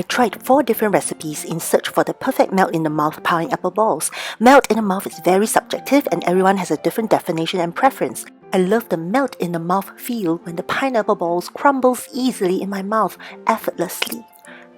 tried 4 different recipes in search for the perfect melt-in-the-mouth pineapple balls. Melt in the mouth is very subjective and everyone has a different definition and preference. I love the melt-in-the-mouth feel when the pineapple balls crumbles easily in my mouth, effortlessly.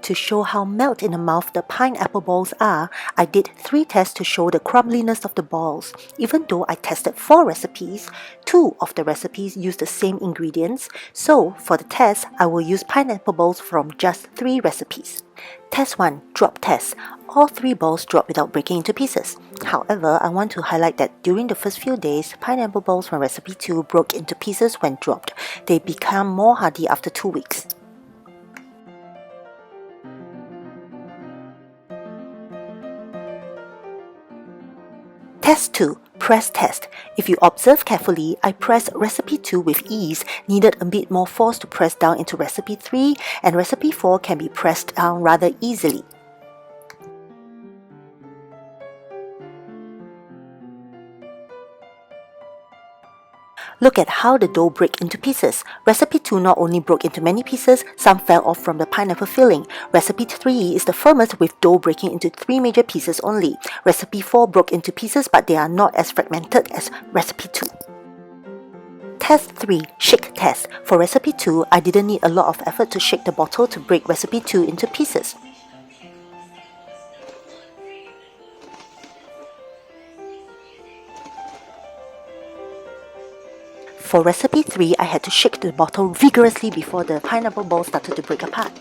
To show how melt in the mouth the pineapple balls are, I did 3 tests to show the crumbliness of the balls. Even though I tested 4 recipes, 2 of the recipes use the same ingredients, so for the test, I will use pineapple balls from just 3 recipes. Test 1. Drop test. All 3 balls drop without breaking into pieces. However, I want to highlight that during the first few days, pineapple balls from recipe 2 broke into pieces when dropped. They become more hardy after 2 weeks. Test 2. Press test. If you observe carefully, I pressed recipe 2 with ease, needed a bit more force to press down into recipe 3, and recipe 4 can be pressed down rather easily. Look at how the dough breaks into pieces. Recipe 2 not only broke into many pieces, some fell off from the pineapple filling. Recipe 3 is the firmest with dough breaking into 3 major pieces only. Recipe 4 broke into pieces but they are not as fragmented as recipe 2. Test 3. Shake test. For recipe 2, I didn't need a lot of effort to shake the bottle to break recipe 2 into pieces. For recipe 3, I had to shake the bottle vigorously before the pineapple balls started to break apart.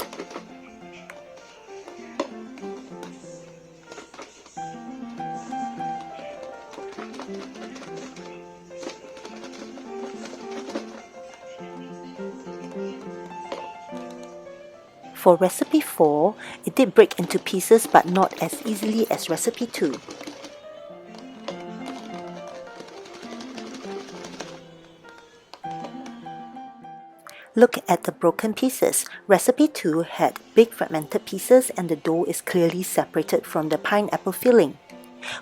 For recipe 4, it did break into pieces but not as easily as recipe 2. Look at the broken pieces. Recipe 2 had big fragmented pieces and the dough is clearly separated from the pineapple filling.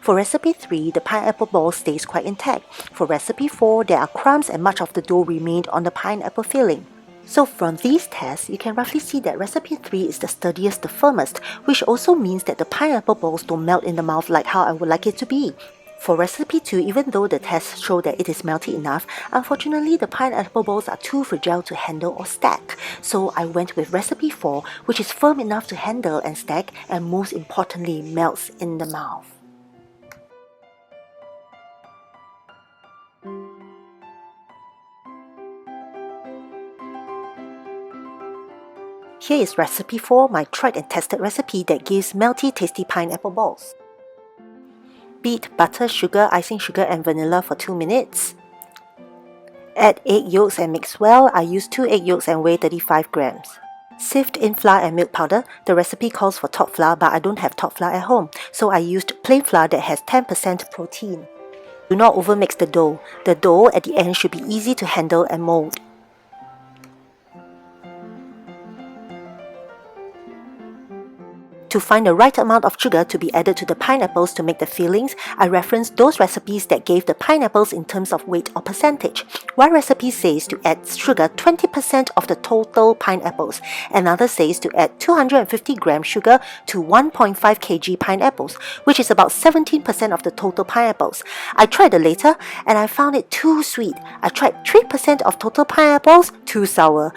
For recipe 3, the pineapple ball stays quite intact. For recipe 4, there are crumbs and much of the dough remained on the pineapple filling. So from these tests, you can roughly see that recipe 3 is the sturdiest, the firmest, which also means that the pineapple balls don't melt in the mouth like how I would like it to be. For recipe 2, even though the tests show that it is melty enough, unfortunately the pineapple balls are too fragile to handle or stack. So I went with recipe 4, which is firm enough to handle and stack, and most importantly melts in the mouth. Here is recipe 4, my tried and tested recipe that gives melty tasty pineapple balls. Beat butter, sugar, icing sugar and vanilla for 2 minutes. Add egg yolks and mix well. I used 2 egg yolks and weigh 35 grams. Sift in flour and milk powder. The recipe calls for top flour but I don't have top flour at home, so I used plain flour that has 10% protein. Do not overmix the dough. The dough at the end should be easy to handle and mold. To find the right amount of sugar to be added to the pineapples to make the fillings, I referenced those recipes that gave the pineapples in terms of weight or percentage. One recipe says to add sugar 20% of the total pineapples. Another says to add 250 grams sugar to 1.5 kg pineapples, which is about 17% of the total pineapples. I tried the latter and I found it too sweet. I tried 3% of total pineapples, too sour.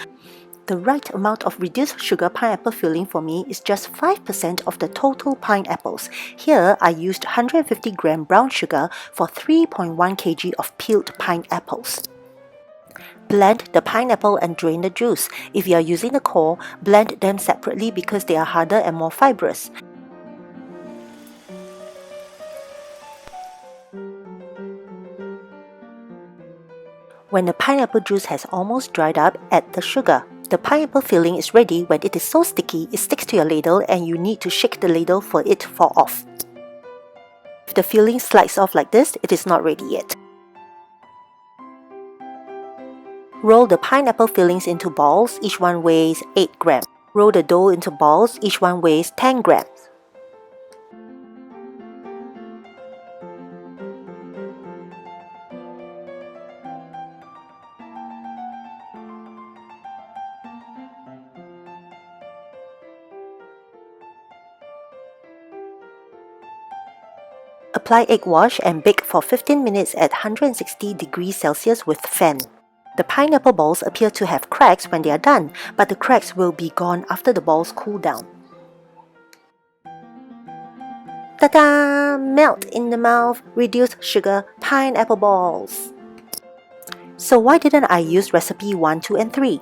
The right amount of reduced sugar pineapple filling for me is just 5% of the total pineapples. Here, I used 150 gram brown sugar for 3.1 kg of peeled pineapples. Blend the pineapple and drain the juice. If you are using the core, blend them separately because they are harder and more fibrous. When the pineapple juice has almost dried up, add the sugar. The pineapple filling is ready when it is so sticky it sticks to your ladle and you need to shake the ladle for it to fall off. If the filling slides off like this, it is not ready yet. Roll the pineapple fillings into balls, each one weighs 8 grams. Roll the dough into balls, each one weighs 10 grams. Apply egg wash and bake for 15 minutes at 160 degrees Celsius with fan. The pineapple balls appear to have cracks when they are done, but the cracks will be gone after the balls cool down. Ta-da! Melt in the mouth, reduced sugar pineapple balls. So why didn't I use recipe 1, 2 and 3?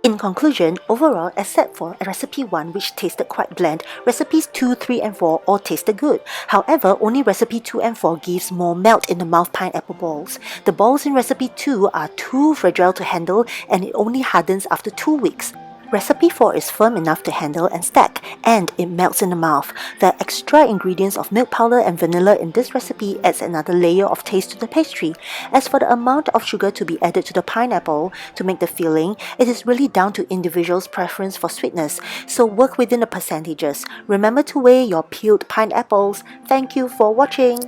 In conclusion, overall, except for recipe 1 which tasted quite bland, recipes 2, 3 and 4 all tasted good. However, only recipe 2 and 4 gives more melt in the mouth pineapple balls. The balls in recipe 2 are too fragile to handle and it only hardens after 2 weeks. Recipe 4 is firm enough to handle and stack, and it melts in the mouth. The extra ingredients of milk powder and vanilla in this recipe adds another layer of taste to the pastry. As for the amount of sugar to be added to the pineapple to make the filling, it is really down to individuals' preference for sweetness, so work within the percentages. Remember to weigh your peeled pineapples. Thank you for watching.